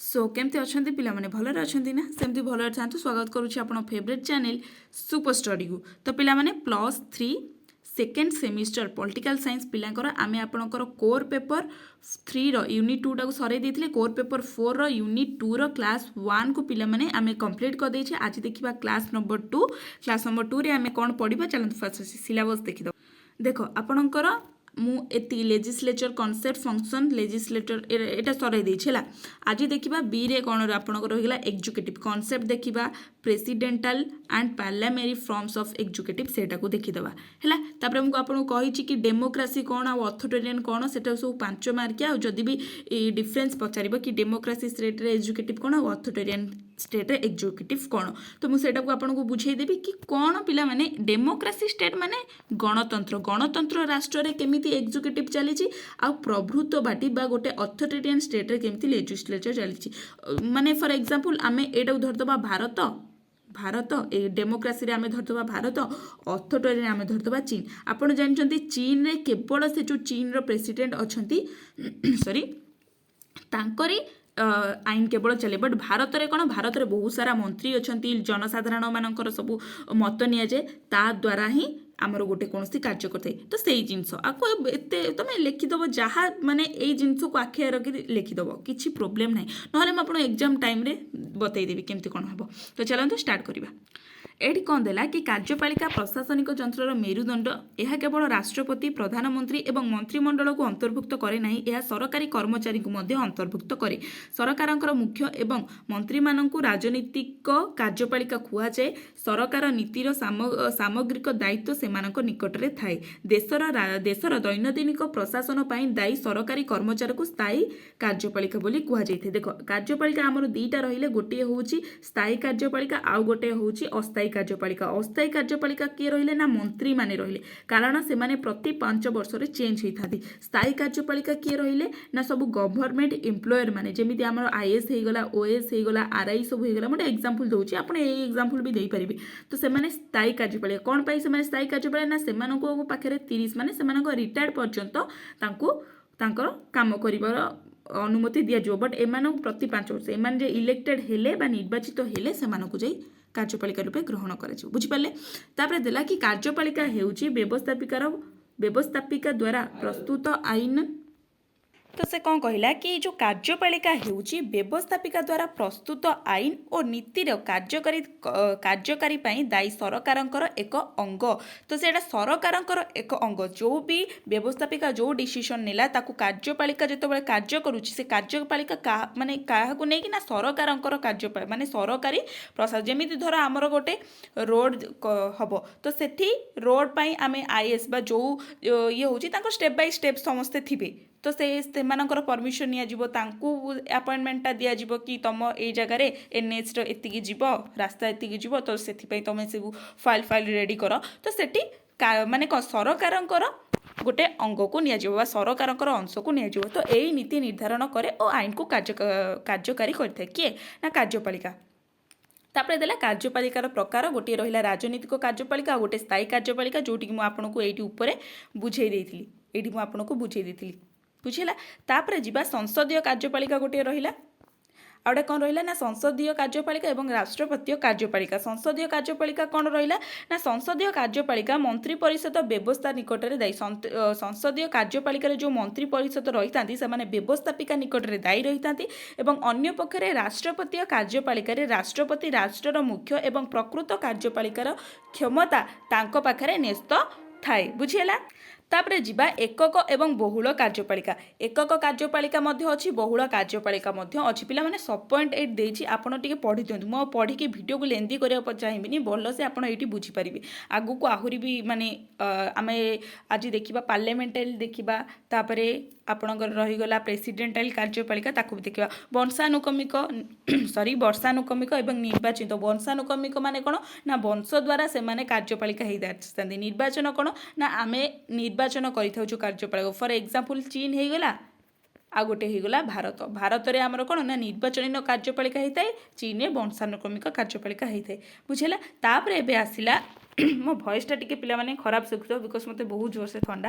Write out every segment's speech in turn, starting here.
सो केमती अच्छा पिलाने भलर अच्छा ना सेमती भलर था स्वागत करुच्ची आप फेवरेट चैनल सुपर स्टडी को। तो पिलाने +3 सेकेंड सेमिस्टर पॉलिटिकल साइंस पिलांकर आमे आपणकर कोर पेपर 3 रो यूनिट 2 टाक सरे देथिले कोर पेपर 4 रो यूनिट 2 रो क्लास 1 को पिलाने आमे कंप्लीट कर देछे। आज देखिबा क्लास नंबर 2 रे आमे कोन पढिबा चलंत फर्स्ट सिलेबस देखि दो। देखो आपणकर मुझे लेजिस्लेचर कॉन्सेप्ट फंक्शन लेजिस्लेटर एटा सराई देछि हला। आज देखिबा बी रे कोन आपणकर रहिला एग्जीक्यूटिव कॉन्सेप्ट देखिबा presidential and parliamentary forms of executive सेटा को देखिदबा हला। तापर हमको आपन कहिछि कि डेमोक्रेसी कोन आ अथॉरिटेरियन कोन सेटा सब 5 मार्किया। जदि भी डिफरेंस पचारिबो कि डेमोक्रेसी स्टेट रे एग्जीक्यूटिव कोन आ अथॉरिटेरियन स्टेट रे एग्जीक्यूटिव कोन, तो मु सेटा को आपन को बुझाई देबी कि कोन पिला माने डेमोक्रेसी स्टेट माने गणतंत्र गणतंत्र राष्ट्र रे केमिति एग्जीक्यूटिव चली आ प्रभुत्ववादी बा गोटे अथॉरिटेरियन स्टेट रे केमिति लेजिस्लेचर चली। माने फॉर एग्जांपल आमे एटा धरदबा भारत ए डेमोक्रेसी रे आमे धरदबा भारत, अथॉरिटेरियन आमे धरदबा चीन। आपण जानचंती चीन रे केवल से जो चीन रो प्रेसिडेंट अछंती सॉरी तांकरी आईन केवल चले, बट भारत रे कोन भारत रे बहुत सारा मंत्री अछंती जनसाधारण मानकर सब मत निया जाए ता द्वारा ही आमर गोटे कौन कार्य करते। तो सही जिनस आपको एते तुम लिखिदेव जहाँ माने यही जिनस को आखिर रखी लिखिदेव किसी प्रोब्लेम ना ना मुझे एग्जाम टाइम रे बतईदेवी केमती कौन हम। तो चलते स्टार्ट करवा। एठी कौन देला कि कार्यपालिका प्रशासनिक जंत्रर मेरुदंड यह केवल राष्ट्रपति प्रधानमंत्री एवं मंत्रिमंडल को अंतर्भुक्त करे नहीं, यह सरकारी कर्मचारी को मध्य अंतर्भुक्त करे। सरकारंकर मुख्य एवं मंत्री माननकु राजनीतिक कार्यपालिका खुआ जाए। सरकार नीतिर सामग्रिक दायित्व सेमानक निकटरे थाए। देशर दैनंदिनिक प्रशासन पई दायी सरकारी कर्मचारी को स्थायी कार्यपालिका बोली कुआ जाइथे। देखो कार्यपालिका आमर दुईटा रहिले, गोटे होउची स्थायी कार्यपालिका आउ गोटे होउची अस्थायी कार्यपालिका। अस्थायी कार्यपालिका किए रहिले ना मंत्री माने रहिले, कारण से माने प्रति 5 वर्ष रे चेंज होई थादी। स्थायी कार्यपालिका किए रहिले ना सब गवर्नमेंट एम्प्लॉयर माने, जेमिति हमर आईएएस हे गला, ओएएस हे गला, आरआई सब हे गला। मोटे एग्जांपल दोची, आपण ए एग्जांपल भी देई परिबे। तो से माने स्थायी कार्यपालिका कोन पई से माने स्थायी कार्यपालिका ना सेमानको पाखरे 30 माने सेमानको रिटायर्ड पर्यंत तांको तांकर काम करिवार अनुमति दिया जो, बट एमानक प्रति 5 वर्ष एमान जे इलेक्टेड हेले बा निर्वाचित हेले सेमानकु जाई कार्यपालिका रूपे ग्रहण कर बुझिपारे। तापर देला कि कार्यपालिका हेउची व्यवस्थापिका द्वारा प्रस्तुत आईन। तो से कौन कहला कि जो कार्यपालिका हेउची व्यवस्थापिका द्वारा प्रस्तुत आईन और नीतिर कार्यकारी पाई दायी सरकारंकर एक अंग। तो सेटा सरकारंकर एक अंग, जो भी व्यवस्थापिका जो डिसीजन नेला ताकू कार्यपालिका जेतबेले कार्य करूची से कार्यपालिका माने काहाकू नै कि ना सरकारंकर कार्यपालिका माने सरकारी प्रशासन। जेमिति धर आमर गोटे रोड हबो, तो सेठी रोड पाई आमे आईएएस बा जो ये होची तांको स्टेप बाय स्टेप समस्ते थिबे। तो से मानकर परमिशन निया जिवो, तांकू अपॉइंटमेंटा दिया जिवो कि तुम ए जगार एनएच रो एतिकी जीव रास्ता एतिकी जीव, तो सेथिपई तुम सब फाइल रेडी कर। तो सेठी माने सरकारंकर गोटे अंग को निया जिवो बा सरकारंकर अंश को निया जिवो। तो एई नीति निर्धारण करे और आईन को कार्यकारी करथे किए ना कार्यपालिका। तापर देला कार्यपालिकार प्रकार, गोटे रहिला राजनीतिक कार्यपालिका गोटे स्थायी कार्यपालिका, जोटी कि मु आपनको एठी ऊपर बुझाई देइथिली, एठी मु आपनको बुझाई देइथिली बुझिला। तापर जिबा संसदीय कार्यपालिका गोटे रहिला, आउटे कौन रहिला ना संसदीय कार्यपालिका एवं राष्ट्रपतीय कार्यपालिका। संसदीय कार्यपालिका कौन रहिला ना संसदीय कार्यपालिका मंत्री परिषद व्यवस्था निकटरे दायी। संसदीय कार्यपालिका जो मंत्री परिषद रही था से माने व्यवस्थापिका निकटरे दायी रही था, एवं अन्य पक्षरे राष्ट्रपतीय कार्यपालिका राष्ट्रपति राष्ट्रर मुख्य एवं प्रकृत कार्यपालिकार क्षमता तांको पाखरे न्यस्त थाए बुझिला। तापर जिबा एकक एवं बहुल कार्यपालिका। एकक कार्यपालिका मध्य अछि, बहुल कार्यपालिका मध्य अछि। पिला माने 7.8 देछि, आपण टिके पढि दियंतु। मो पढि के वीडियो को लेंदी करिया चाहिबिनी, बोल से आपण एठी बुझी परिबे। आगु को आहुरी भी माने आमे आज देखिबा पार्लियामेंटारी देखिबा, तापरे आपणकर रही गला प्रेसिडेंटाल कार्यपालिका ताकू भी देखिबा। वंशानुक्रमिक वर्षानुक्रमिक एवं निर्वाचित। वंशानुक्रमिक माने कोन ना वंश द्वारा से माने कार्यपालिका हेइ दाछथांदी। निर्वाचन कोन ना आमे निर्वाचन करिथाउ जो कार्यपालिका। फॉर एग्जांपल चीन हे गला आ गोटे हो गला भारत। भारत रे आमर कोन ना निर्वाचन कार्यपालिका हेइताय, चीन रे वंशानुक्रमिक कार्यपालिका हेइताय बुझिला। तापर एबे आसिला मो भॉइसटा टिके पिला माने खराब सुखुतो बिकॉज मते बहुत जोर से ठंडा।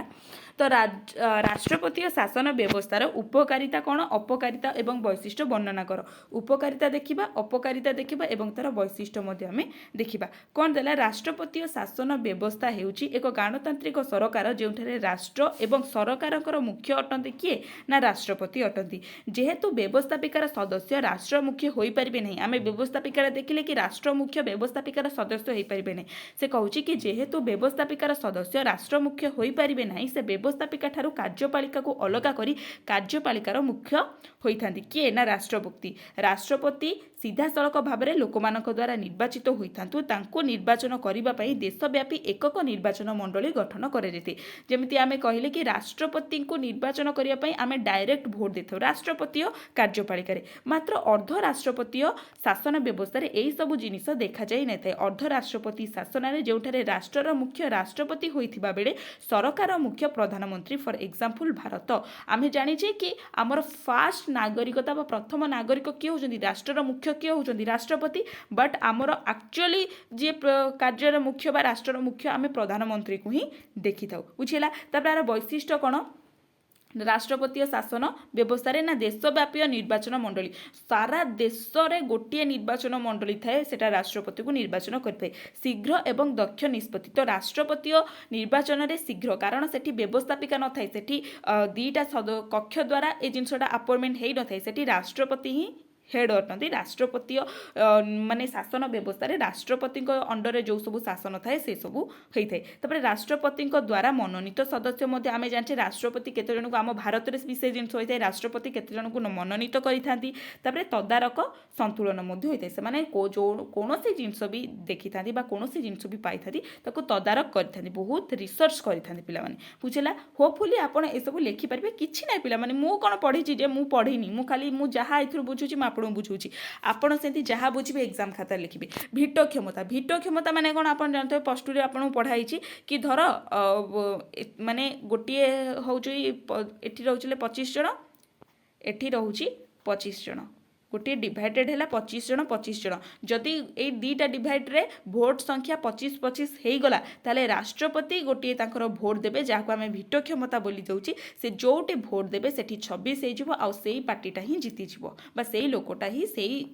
तो राष्ट्रपतीय शासन व्यवस्थार उपकारिता कौन अपकारिता एवं वैशिष्ट्य वर्णना कर। उपकारिता देखिबा अपकारिता देखिबा एवं तार वैशिष्ट्य मध्ये आमे देखिबा। कौन देला राष्ट्रपतीय शासन व्यवस्था हेउची एक गणतांत्रिक सरकार जेउठारे राष्ट्र एवं सरकारकर मुख्य अटंती किए ना राष्ट्रपति अटंती। जेहेतु व्यवस्थापिकार सदस्य राष्ट्र मुख्य होई परिबे नहीं। आमे व्यवस्थापिकार देखिले कि राष्ट्र मुख्य व्यवस्थापिकार सदस्य होई परिबे नहीं। से कहूची कि जेहेतु व्यवस्थापिकार सदस्य राष्ट्र मुख्य होई परिबे नहीं से व्यवस्थापिका ठारू कार्यपालिका को अलगा करी कार्यपालिकार मुख्य होइथांती किए ना राष्ट्रपति। राष्ट्रपति सीधा सड़क भाव में लोक द्वारा निर्वाचित होइथांतु तांको निर्वाचन करिबा पई देशव्यापी एकक निर्वाचन मंडली गठन कराଯାଇଥାଏ। जेमिति आमे कहिले कि राष्ट्रपति को निर्वाचन करिया पई आमे डायरेक्ट भोट देथौ राष्ट्रपति कार्यपालिका रे। मात्र अर्ध राष्ट्रपतीय शासन व्यवस्था रे एई सब जिनिस देखा जाई नथाय। अर्ध राष्ट्रपति शासन रे जेउठारे राष्ट्रर मुख्य राष्ट्रपति होइथिबा बेले सरकार मुख्य प्रधानमंत्री फॉर एग्जांपल भारत आमे जानि जे कि हमर फास्ट नागरिकता बा प्रथम नागरिक किए होजंदी राष्ट्रर मुख्य किए होजंदी राष्ट्रपति। बट आमर एक्चुअली जे कार्यर मुख्य बा राष्ट्रर मुख्य आमे प्रधानमंत्री को ही देखि थाउ बुझिला। तापर वैशिष्ट्य कोन राष्ट्रपतीय शासन व्यवस्था रे ना देशव्यापी निर्वाचन मंडली सारा देश रे गोटे निर्वाचन मंडली थाए सेटा राष्ट्रपति को निर्वाचन करथाय। शीघ्र एवं दक्ष निष्पत्ति तो राष्ट्रपतीय निर्वाचन रे शीघ्र कारण सेठी व्यवस्थापिका न थाए सेठी दीटा कक्ष द्वारा ए जिनसटा अपॉइंटमेंट हेई न थाए सेठी राष्ट्रपति ही हेड अटंती। राष्ट्रपतीय माने शासन व्यवस्था रे राष्ट्रपति अंडर जो सब शासन थाए से सब होई थाए। तबरे राष्ट्रपति द्वारा मनोनीत सदस्य मध्ये आमे जानचे राष्ट्रपति केते जन को आम भारत रे विशेष जिंस होई थाए राष्ट्रपति केते जन को मनोनीत करिथांती। तबरे तदारक संतुलन मध्ये होई थाए से माने कोनोसी जिंस भी देखिथांती बा कोनोसी जिंस भी पाइथांती ताको तदारक करिथांती बहुत रिसर्च करिथांती पिला माने बुझिला। होपफुली आपण ए सब लिखि परबे किछि नै पिला माने मु कोन पढिछि जे मु पढिनी मु खाली मु जहा एथुर बुझुछि म आपण बुझुछि आपण सेंती जहा बुझिबे एग्जाम खाता लिखिबे। भीटो क्षमता माने कोन आपण जानते प्लस 2 रे आपण पढाइछि कि धर माने गोटिए होउछि एठी रहउछले 25 जण एठी रहउछि 25 जण गोटे डिवाइडेड है 25 जन जदि ए दीटा डिवाइड रे भोट संख्या 25-25 हो गला ताले राष्ट्रपति गोटे तांकर भोट देबे जहाँ आम भीटो क्षमता बोली जाऊँगी से जोटे भोट देबे सेठी 26 हो आउ सेई पार्टीटा ही जीतीजिवो बा सेई लोकटा ही सेई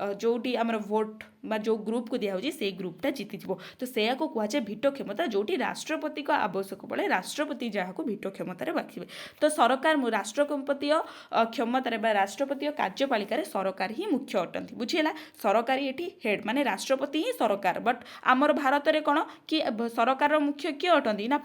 जोटी आमर भोट बा जो ग्रुप को दिया से ग्रुपटा जीतीजिवो। तो सेया को कहुए भीटो क्षमता जोटी राष्ट्रपति को आवश्यक पड़े राष्ट्रपति जहाँ को भीटो क्षमतार बाछिबे। तो सरकार राष्ट्रपतीय क्षमतार राष्ट्रपतीय कार्यपालिका सरकार ही मुख्य अटंती बुझीला। सरकारी एठी हेड माने राष्ट्रपति ही सरकार बट आमर भारत में कौन कि सरकार मुख्य किए अटंती ना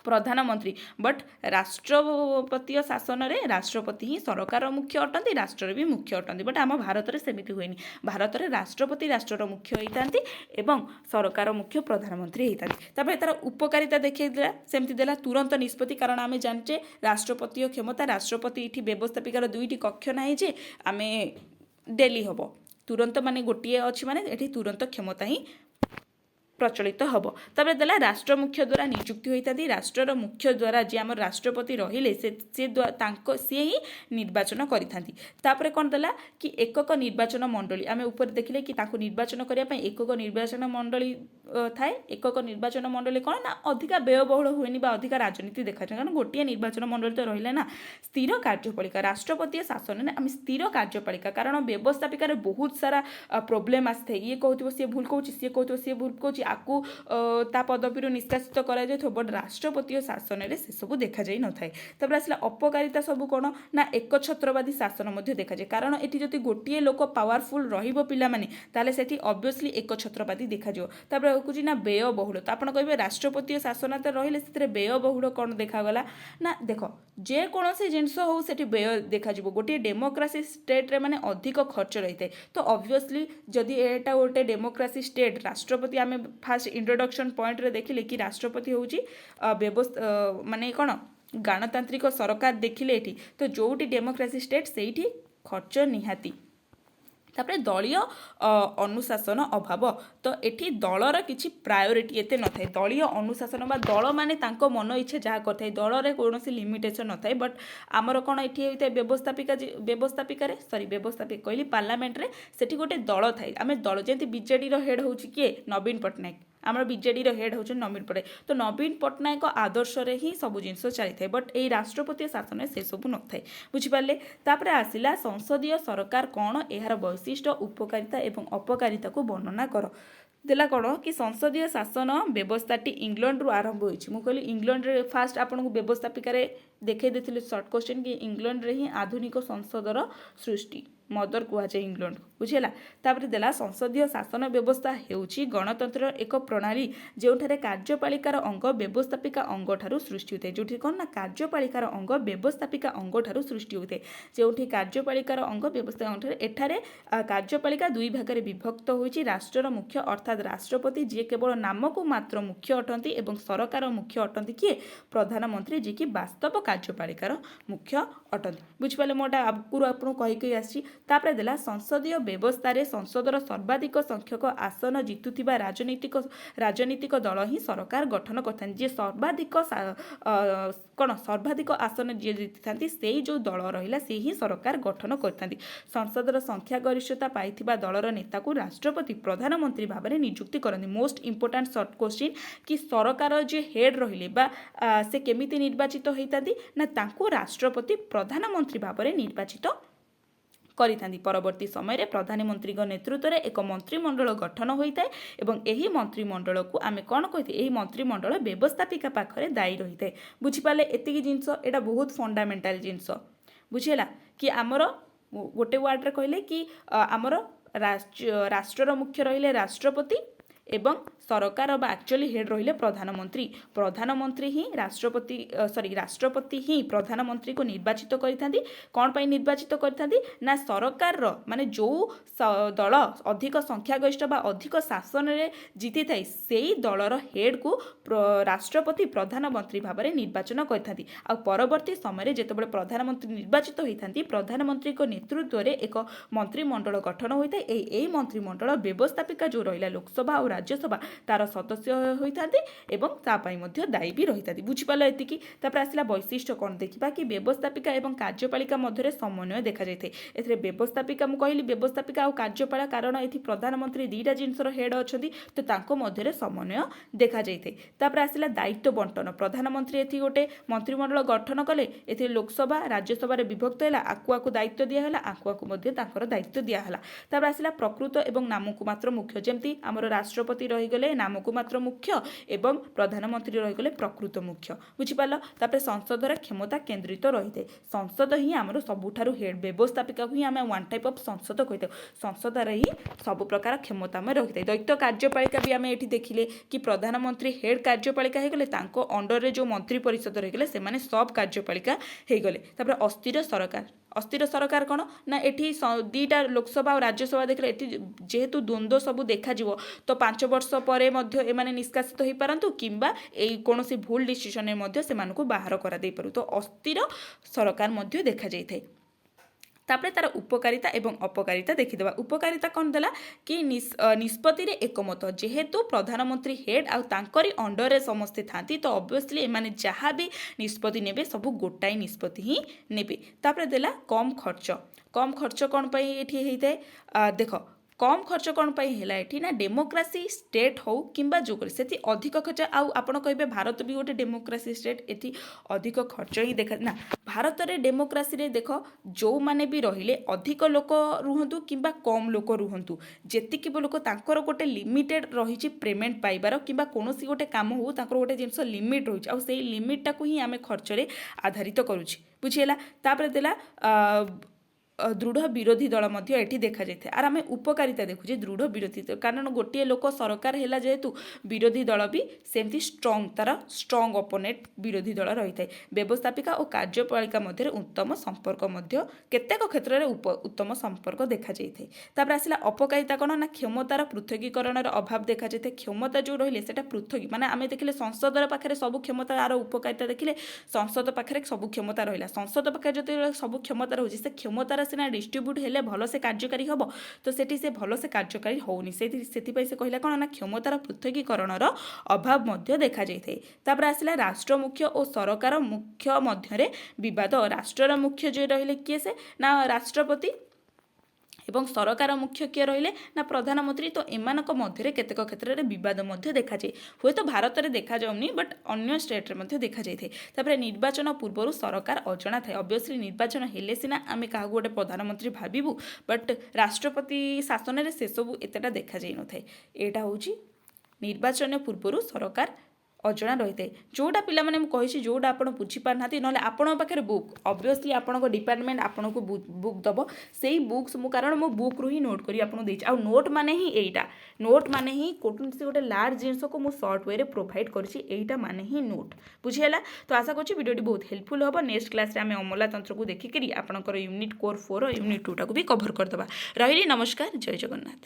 प्रधानमंत्री बट राष्ट्रपतीय शासन रे राष्ट्रपति ही सरकार मुख्य अटंती राष्ट्र भी मुख्य अटंती बट आम भारत में सेमिति हुएनी। भारत में राष्ट्रपति राष्ट्र मुख्य होइतांती एवं सरकार मुख्य प्रधानमंत्री होइतांती। तापर तार उपकारिता देखैला सेमति देला तुरंत निष्पत्ति कारण आमे जानचे राष्ट्रपतीय क्षमता राष्ट्रपति इठी व्यवस्थापिकार दुईटी कक्ष नाही जे आमे डेली हबो तुरंत माने गोटिए अछि माने एठी तुरंत क्षमता ही प्रचलित हम। तबे देला राष्ट्र मुख्य द्वारा नियुक्ति होता राष्ट्र मुख्य द्वारा जी आम राष्ट्रपति रहिले सी ही निर्वाचन करें। कौन देला कि एकक निर्वाचन मंडली आम ऊपर देखिले कि निर्वाचन करने एकक निर्वाचन मंडली थाए। एकक निर्वाचन मंडली कौन ना अधिका व्ययबहुल हुए अधिका राजनीति देखा जाए कारण गोटे निर्वाचन मंडली तो रही ना स्थिर कार्यपालिका राष्ट्रपति शासन में आम स्थिर कार्यपालिका कारण व्यवस्थापिकार बहुत सारा प्रोब्लेम आसता है। ये कहते सी भूल कहूँ सी कहते सी भूल कहूँ आकु ता पदवी निष्कासित कर बट राष्ट्रपतीय शासन में से सब देखा जाई न थाए। तब आसला अपकारिता सब कौन ना एक छत्रवादी शासन देखा जाए कारण ये जब गोटे लोक पावरफुल रहिबो पिला माने ताले सेठी ऑब्वियसली एक छत्रवादी देखा जाओ। तापर कहूँ ना व्ययबहुल तो आपड़ कहे राष्ट्रपतीय शासन रही से व्ययबहुल कौन देखागला ना देख जेकोसी जिनस हो से व्यय देखा गोटे डेमोक्रेसी स्टेट रे माने अधिक खर्च रही है। तो ऑब्वियसली जदि एटा गोटे डेमोक्रेसी स्टेट राष्ट्रपति आम फास्ट इंट्रोडक्शन पॉइंट रे देखिले कि राष्ट्रपति होउची व्यवस्था माने कौन गणतांत्रिक सरकार देखिले एठी तो जोटी डेमोक्रेसी स्टेट सेठी खर्च निहाती। तापर दलीय अनुशासन अभाव तो एठी दलर किछि प्रायोरिटी एते न थाए दलीय अनुशासन बा दल माने तांको मन इच्छा जहाँ करथाय दल रे कोनोसी लिमिटेशन न थाए बट आमर कोन एठी होइते व्यवस्थापिका कहली पार्लियामेंट रे सेठी गोटे दल थाए आमे दल जेंति बीजेडी रो हेड होउछि के नवीन पटनायक आमर बीजेडी रो हेड होउछ नवीन पटनायक तो नवीन पटनायक आदर्श रे ही सब जिनस चली थाए बट ए राष्ट्रपति शासन से सब न थाए बुझी पाले तापर आसिला संसदीय सरकार कौन एहार वैशिष्ट्य उपकारिता एवं अपकारिता को वर्णना कर देला कौन कि संसदीय शासन व्यवस्थाटी इंग्लैंड रु आरंभ होइछि मु कहली इंग्लैंड रे फास्ट आपन व्यवस्थापिका रे देखै देथिले शॉर्ट क्वेश्चन कि इंग्लैंड रे ही आधुनिक संसदर सृष्टि मदर कुहाଯାଏ इंग्लैंड बुझेला तापर देला संसदीय शासन व्यवस्था हेउछि गणतंत्र एक प्रणाली जोठारे कार्यपालिकार अंग व्यवस्थापिका अंग ठारू सृष्टि होते जोठी कोन ना कार्यपालिकार अंग व्यवस्थापिका अंग ठारू सृष्टि होते जोठी कार्यपालिकार अंग व्यवस्था अंग एठारे कार्यपालिका दुई भागरे विभक्त होइछि राष्ट्रर मुख्य अर्थात राष्ट्रपति जे केवल नामको मात्र मुख्य अटंती एवं सरकार मुख्य अटंती किए प्रधानमंत्री जे कि वास्तव कार्यपालिकार मुख्य अटंती बुझिपाले मोटा आगुरु आपन कहि कहि आछि तापर देला संसदीय व्यवस्था रे संसदर सर्वाधिक संख्यक आसन जितुथिबा राजनीतिक दल ही सरकार गठन करथान जे सर्वाधिक कोन सर्वाधिक आसन जे जितिथांती सेही जो दल रहिला से ही सरकार गठन करथांती संसदर संख्या गरिष्ठता पाइथिबा दलर नेता को राष्ट्रपति प्रधानमंत्री भाबरे नियुक्ति करନ୍ତି मोस्ट इंपोर्टेंट शॉर्ट क्वेश्चन कि सरकार जे हेड रहिले बा से केमिति निर्वाचित होइतांती ना तांको राष्ट्रपति प्रधानमंत्री भाबरे निर्वाचित करिथांती परवर्ती समय प्रधानमंत्री नेतृत्व में एक मंत्रिमंडल गठन होता है एवं यही मंत्रिमंडल को आमे कौन कही यही मंत्रिमंडल व्यवस्थापिका पाखरे दायी रही है बुझीपारे एतिकी जिनस एटा बहुत फंडामेंटाल जिनस बुझेला कि आमर गोटे वार्ड रे कहले कि आमर राष्ट्रर मुख्य रहिले राष्ट्रपति एवं सरकार बा एक्चुअली हेड रहिले प्रधानमंत्री ही राष्ट्रपति ही प्रधानमंत्री को निर्वाचित करिथांती कौन पाई निर्वाचित करिथांती ना सरकार रो माने जो दल अधिक संख्यागरिष्ठ बा अधिक शासन रे जीति थाई सेही दलर हेड को राष्ट्रपति प्रधानमंत्री भाबरे निर्वाचन करिथांती आ परवर्ती समय जेतेबेले प्रधानमंत्री निर्वाचित होइथांती प्रधानमंत्री को नेतृत्व रे एक मंत्रिमंडल गठन होइथाय एही मंत्रिमंडल व्यवस्थापिका जो रहिला लोकसभा और राज्यसभा तार सदस्य होइथांती एवं तापाई मध्य दायी भी रहिथांती बुझिपाल एतिकी तापर आसिला वैशिष्ट्य कोन देखिबा कि व्यवस्थापिका एवं कार्यपालिका मध्य समन्वय देखा जायथे एथरे व्यवस्थापिका मु कहली व्यवस्थापिका और कार्यपालिका कारण एथि प्रधानमंत्री दुईटा जिनसर हेड अछंती तो तांको मध्य समन्वय देखा जायथे तापर आसिला दायित्व बंटन प्रधानमंत्री एथि गोटे मंत्रिमंडल गठन कले एथि लोकसभा राज्यसभा रे विभक्त हैला आकुआकु दायित्व दिया हैला आकुआकु मध्य तांकर दायित्व दिया हैला तापर आसिला प्रकृत एवं नामकु मात्र मुख्य जेमति हमर राष्ट्रपति रही गले नामकु मात्र मुख्य एवं प्रधानमंत्री रही गले प्रकृत मुख्य बुझिपाल तापर संसदर क्षमता केंद्रित रही थे संसद ही आमर सबुठारु हेड व्यवस्थापिका ही आम वन टाइप ऑफ संसद कही संसद ही सब प्रकार क्षमता में रही थे दैत्य कार्यपालिका भी आम ये देखिले कि प्रधानमंत्री हेड कार्यपालिका हो गले अंडर रे जो मंत्री परिषद रही गले से माने सब कार्यपालिका हो गले तापर अस्थिर सरकार कौन ना एठी दीटा लोकसभा और राज्यसभा देखले एठी जेहेतु द्वंद्व सब देखा तो 5 वर्ष परे मध्य एमाने निष्कासित हो पारंतु किंबा एई कोनोसी भूल डिसिजन में मध्य सेमानकु बाहर करा दे पारु तो अस्थिर सरकार मध्य देखा जाय थाए तापर तार उपकारिता एवं अपकारिता देखीदेवा उपकारिता कौन देला कि निष्पत्ति रे एकमत जेहेतु प्रधानमंत्री हेड आउ तांकरी अंडर रे समस्ते थांती तो ऑब्वियसली एमाने जहाँ भी निष्पत्ति नेबे सब गोटाई निष्पत्ति ही नेबे तापर देला कम खर्च कौन पाई एठी हेइते देखो कम खर्च कौन पाई हैला एठी ना डेमोक्रेसी स्टेट हो किंबा जो कर सेति अधिक खर्च आउ आपण कहबे भारत भी गोटे डेमोक्रेसी स्टेट एठी अधिक खर्च ही देखा ना भारत रे डेमोक्रेसी रे देखो जो माने भी रहिले अधिक लोक रुहंतु किंबा कम लोक रुहंतु जेतिकी लोक तांकर गोटे लिमिटेड रहिछि पेमेंट पाइबार किंबा कोनोसी गोटे काम हो तांकर गोटे जिंस लिमिट रहिछि आ सेही लिमिट टाकू ही आमे खर्च रे आधारित करूछि बुझिएला तापर देला दृढ़ विरोधी दल मध्य एठी देखा जाए आर आम उपकारिता देखुचे दृढ़ विरोधी दल कारण गोटे लोक सरकार है जेहेतु विरोधी दल भी सेमती स्ट्रंग तार स्ट्रंग अपोनेंट विरोधी दल रही है व्यवस्थापिका और कार्यपालिका मध्य उत्तम संपर्क केतेक क्षेत्र में उत्तम संपर्क देखा जाए तापर आसला अपकारिता कौन ना क्षमतार पृथकीकरण अभाव देखा जाए क्षमता जो रही है पृथकी माने आम देखिले संसदर पाखे सब क्षमता आर उपकारिता देखिले संसद पाखे सब क्षमता रहा संसद पाखे जो सब क्षमता रही से क्षमतार ସିନା ଡିଷ୍ଟ୍ରିବ୍ୟୁଟ୍ ହେଲେ ଭଲସେ କାର୍ଯ୍ୟକାରୀ ହେବ ତ ସେଠି ସେ ଭଲସେ କାର୍ଯ୍ୟକାରୀ ହେଉନି ସେଥିପାଇଁ ସେ କହିଲା କ'ଣ ନା କ୍ଷମତାର ପୃଥକୀକରଣର ଅଭାବ ମଧ୍ୟ ଦେଖାଯାଇଥାଏ। ତାପରେ ଆସିଲା ରାଷ୍ଟ୍ର ମୁଖ୍ୟ ଓ ସରକାର ମୁଖ୍ୟ ମଧ୍ୟରେ ବିବାଦ। ରାଷ୍ଟ୍ରର ମୁଖ୍ୟ ଯିଏ ରହିଲେ କିଏ ସେ ନା ରାଷ୍ଟ୍ରପତି ଏବଂ ସରକାର ମୁଖ୍ୟ କିଏ ରହିଲେ ନା ପ୍ରଧାନମନ୍ତ୍ରୀ। ତ ଏମାନଙ୍କ ମଧ୍ୟରେ କେତେକ କ୍ଷେତ୍ରରେ ବିବାଦ ମଧ୍ୟ ଦେଖାଯାଏ। ହୁଏତ ଭାରତରେ ଦେଖାଯାଉନି ବଟ୍ ଅନ୍ୟ ଷ୍ଟେଟ୍ରେ ମଧ୍ୟ ଦେଖାଯାଇଥାଏ। ତାପରେ ନିର୍ବାଚନ ପୂର୍ବରୁ ସରକାର ଅଜଣା ଥାଏ। ଅବଭିୟସଲି ନିର୍ବାଚନ ହେଲେ ସିନା ଆମେ କାହାକୁ ଗୋଟେ ପ୍ରଧାନମନ୍ତ୍ରୀ ଭାବିବୁ ବଟ୍ ରାଷ୍ଟ୍ରପତି ଶାସନରେ ସେସବୁ ଏତେଟା ଦେଖାଯାଇନଥାଏ। ଏଇଟା ହେଉଛି ନିର୍ବାଚନ ପୂର୍ବରୁ ସରକାର ଅଜଣା ରହିଥାଏ। ଯେଉଁଟା ପିଲାମାନେ ମୁଁ କହିଛି ଯେଉଁଟା ଆପଣ ବୁଝିପାରୁନାହାନ୍ତି ନହେଲେ ଆପଣଙ୍କ ପାଖରେ ବୁକ୍ ଅବଭିୟସଲି ଆପଣଙ୍କ ଡିପାର୍ଟମେଣ୍ଟ ଆପଣଙ୍କୁ ବୁକ୍ ଦେବ ସେଇ ବୁକ୍ସ ମୁଁ କାରଣ ମୋ ବୁକ୍ରୁ ହିଁ ନୋଟ୍ କରି ଆପଣଙ୍କୁ ଦେଇଛି। ଆଉ ନୋଟ୍ ମାନେ ହିଁ ଏଇଟା ନୋଟ୍ ମାନେ ହିଁ କୌଣସି ଗୋଟେ ଲାର୍ଜ ଜିନିଷକୁ ମୁଁ ସର୍ଟ ୱେରେ ପ୍ରୋଭାଇଡ଼ କରିଛି ଏଇଟା ମାନେ ହିଁ ନୋଟ୍ ବୁଝିହେଲା। ତ ଆଶା କରୁଛି ଭିଡ଼ିଓଟି ବହୁତ ହେଲ୍ପଫୁଲ୍ ହେବ। ନେକ୍ସଟ କ୍ଲାସ୍ରେ ଆମେ ଅମଲାତନ୍ତ୍ରକୁ ଦେଖିକିରି ଆପଣଙ୍କର ୟୁନିଟ୍ କୋର୍ 4 ୟୁନିଟ୍ 2ଟାକୁ ବି କଭର କରିଦେବା। ରହିଲି ନମସ୍କାର ଜୟ ଜଗନ୍ନାଥ।